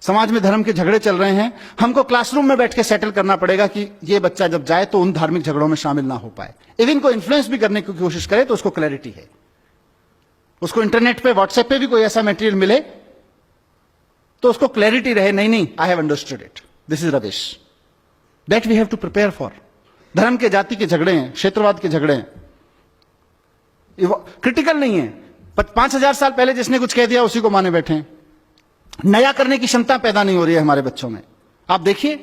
समाज में धर्म के झगड़े चल रहे हैं, हमको क्लासरूम में बैठ के सेटल करना पड़ेगा कि ये बच्चा जब जाए तो उन धार्मिक झगड़ों में शामिल ना हो पाए। इवन को इन्फ्लुएंस भी करने की कोशिश करे तो उसको क्लैरिटी है, उसको इंटरनेट पे व्हाट्सएप पे भी कोई ऐसा मटेरियल मिले तो उसको क्लैरिटी रहे, नहीं नहीं I have understood it, this is rubbish, that we have to prepare for. धर्म के जाति के झगड़े हैं, क्षेत्रवाद के झगड़े हैं, क्रिटिकल नहीं है। 5000 साल पहले जिसने कुछ कह दिया उसी को माने बैठे हैं। नया करने की क्षमता पैदा नहीं हो रही है हमारे बच्चों में। आप देखिए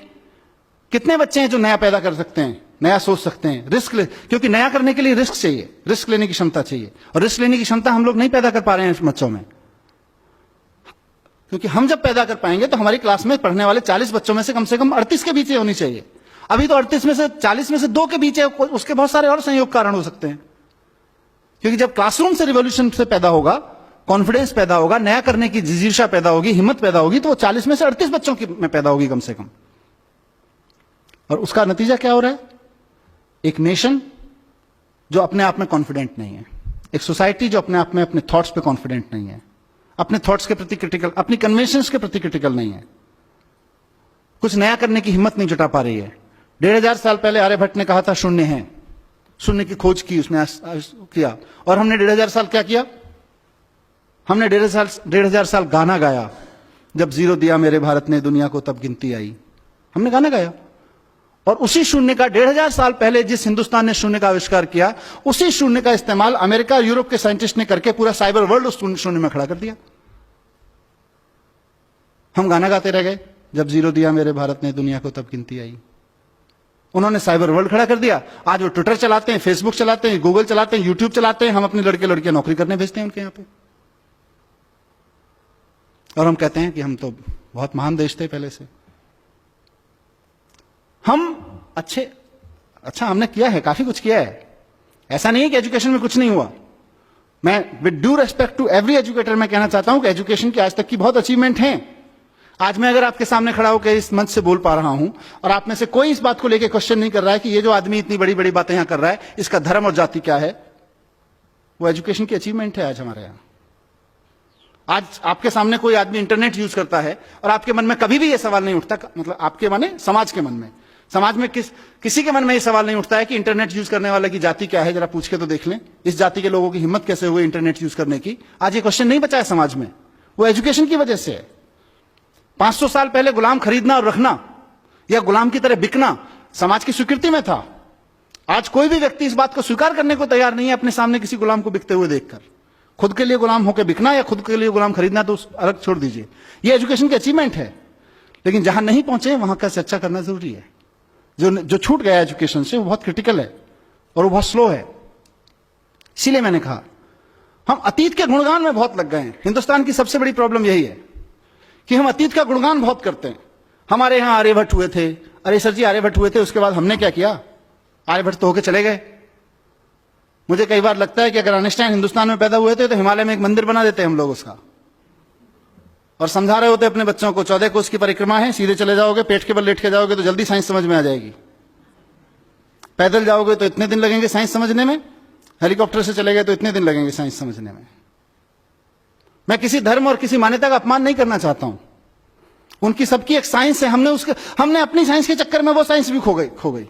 कितने बच्चे हैं जो नया पैदा कर सकते हैं, नया सोच सकते हैं, रिस्क ले, क्योंकि नया करने के लिए रिस्क चाहिए, रिस्क लेने की क्षमता चाहिए, और रिस्क लेने की क्षमता हम लोग नहीं पैदा कर पा रहे हैं बच्चों में। क्योंकि हम जब पैदा कर पाएंगे तो हमारी क्लास में पढ़ने वाले 40 बच्चों में से कम 38 के बीच होनी चाहिए। अभी तो 38 में से 40 में से 2 के बीच है, उसके बहुत सारे और संयोग कारण हो सकते हैं। क्योंकि जब क्लासरूम से रिवॉल्यूशन से पैदा होगा, कॉन्फिडेंस पैदा होगा, नया करने की जिजीशा पैदा होगी, हिम्मत पैदा होगी, तो वो 40 में से 38 बच्चों की में पैदा होगी कम से कम। और उसका नतीजा क्या हो रहा है? एक नेशन जो अपने आप में कॉन्फिडेंट नहीं है, एक सोसाइटी जो अपने आप में अपने थॉट्स पे कॉन्फिडेंट नहीं है, अपने थॉट्स के प्रति क्रिटिकल, अपनी कन्वेंशंस के प्रति क्रिटिकल नहीं है, कुछ नया करने की हिम्मत नहीं जुटा पा रही है। 1500 साल पहले आर्यभट्ट ने कहा था शून्य है, शून्य की खोज की उसने किया, और हमने 1500 साल क्या किया? हमने 1500 साल गाना गाया, जब जीरो दिया मेरे भारत ने दुनिया को तब गिनती आई। हमने गाना गाया, और उसी शून्य का 1500 साल पहले जिस हिंदुस्तान ने शून्य का आविष्कार किया, उसी शून्य का इस्तेमाल अमेरिका और यूरोप के साइंटिस्ट ने करके पूरा साइबर वर्ल्ड उस शून्य में खड़ा कर दिया। हम गाना गाते रह गए, जब जीरो दिया मेरे भारत ने दुनिया को तब गिनती आई। उन्होंने साइबर वर्ल्ड खड़ा कर दिया। आज वो ट्विटर चलाते हैं, फेसबुक चलाते हैं, गूगल चलाते हैं, यूट्यूब चलाते हैं, हम अपने लड़के लड़कियां नौकरी करने भेजते हैं उनके यहां पे, और हम कहते हैं कि हम तो बहुत महान देश थे पहले से। हम अच्छा हमने किया है, काफी कुछ किया है, ऐसा नहीं है कि एजुकेशन में कुछ नहीं हुआ। मैं with due respect to every educator मैं कहना चाहता हूं कि एजुकेशन की आज तक की बहुत अचीवमेंट है। आज मैं अगर आपके सामने खड़ा होकर इस मंच से बोल पा रहा हूं और आप में से कोई इस बात को लेकर क्वेश्चन नहीं कर रहा है कि ये जो आदमी इतनी बड़ी बड़ी बातें यहां कर रहा है इसका धर्म और जाति क्या है, वो एजुकेशन की अचीवमेंट है आज हमारे यहां। आज आपके सामने कोई आदमी इंटरनेट यूज करता है और आपके मन में कभी भी यह सवाल नहीं उठता, मतलब आपके माने समाज के मन में, समाज में किसी के मन में यह सवाल नहीं उठता है कि इंटरनेट यूज करने वाले की जाति क्या है, जरा पूछ के तो देख लें, इस जाति के लोगों की हिम्मत कैसे हुई इंटरनेट यूज करने की। आज ये क्वेश्चन नहीं बचा है समाज में, वो एजुकेशन की वजह से है। 500 साल पहले गुलाम खरीदना और रखना या गुलाम की तरह बिकना समाज की स्वीकृति में था। आज कोई भी व्यक्ति इस बात को स्वीकार करने को तैयार नहीं है अपने सामने किसी गुलाम को बिकते हुए देखकर। खुद के लिए गुलाम होकर बिकना या खुद के लिए गुलाम खरीदना तो अलग छोड़ दीजिए, ये एजुकेशन की अचीवमेंट है। लेकिन जहां नहीं पहुंचे वहां का चर्चा करना जरूरी है। जो छूट गया एजुकेशन से वो बहुत क्रिटिकल है और वो बहुत स्लो है। इसीलिए मैंने कहा हम अतीत के गुणगान में बहुत लग गए हैं। हिंदुस्तान की सबसे बड़ी प्रॉब्लम यही है कि हम अतीत का गुणगान बहुत करते हैं। हमारे यहां आर्यभट्ट हुए थे, अरे सर जी आर्यभट्ट हुए थे, उसके बाद हमने क्या किया? आर्यभट्ट तो होके चले गए। मुझे कई बार लगता है कि अगर आइंस्टाइन हिंदुस्तान में पैदा हुए थे तो हिमालय में एक मंदिर बना देते हम लोग उसका, और समझा रहे होते अपने बच्चों को 14 कोस की परिक्रमा है, सीधे चले जाओगे, पेट के बल लेट के जाओगे तो जल्दी साइंस समझ में आ जाएगी। पैदल जाओगे तो इतने दिन लगेंगे साइंस समझने में, हेलीकॉप्टर से चले गए तो इतने दिन लगेंगे साइंस समझने में। मैं किसी धर्म और किसी मान्यता का अपमान नहीं करना चाहता हूं, उनकी सबकी एक साइंस है। हमने अपनी साइंस के चक्कर में वो साइंस भी खो गई।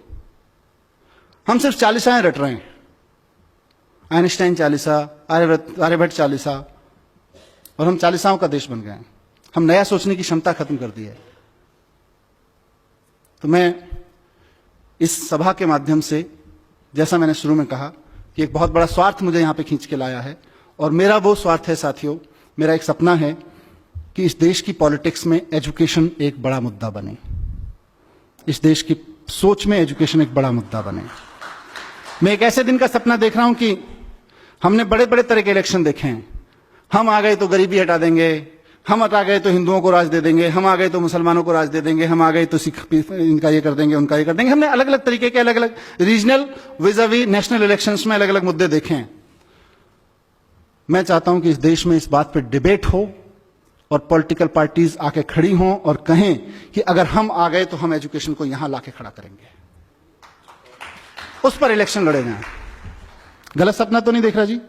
हम सिर्फ 40 रट रहे हैं, आइंस्टाइन 40, आर्यभट्ट 40, और हम 40 का देश बन गए हैं। हम नया सोचने की क्षमता खत्म कर दी है। तो मैं इस सभा के माध्यम से, जैसा मैंने शुरू में कहा कि एक बहुत बड़ा स्वार्थ मुझे यहां पे खींच के लाया है, और मेरा वो स्वार्थ है साथियों, मेरा एक सपना है कि इस देश की पॉलिटिक्स में एजुकेशन एक बड़ा मुद्दा बने, इस देश की सोच में एजुकेशन एक बड़ा मुद्दा बने। मैं एक ऐसे दिन का सपना देख रहा हूं कि हमने बड़े बड़े तरह के इलेक्शन देखे हैं। हम आ गए तो गरीबी हटा देंगे, हम हटा गए तो हिंदुओं को राज दे देंगे, हम आ गए तो मुसलमानों को राज दे देंगे, हम आ गए तो सिख इनका ये कर देंगे, उनका ये कर देंगे। हमने अलग अलग तरीके के अलग अलग रीजनल विज़ावी नेशनल इलेक्शंस में अलग अलग मुद्दे देखे हैं। मैं चाहता हूं कि इस देश में इस बात पर डिबेट हो और पॉलिटिकल पार्टीज आके खड़ी हों और कहें कि अगर हम आ गए तो हम एजुकेशन को यहां लाके खड़ा करेंगे, उस पर इलेक्शन लड़े जाएं। गलत सपना तो नहीं देख रहा जी?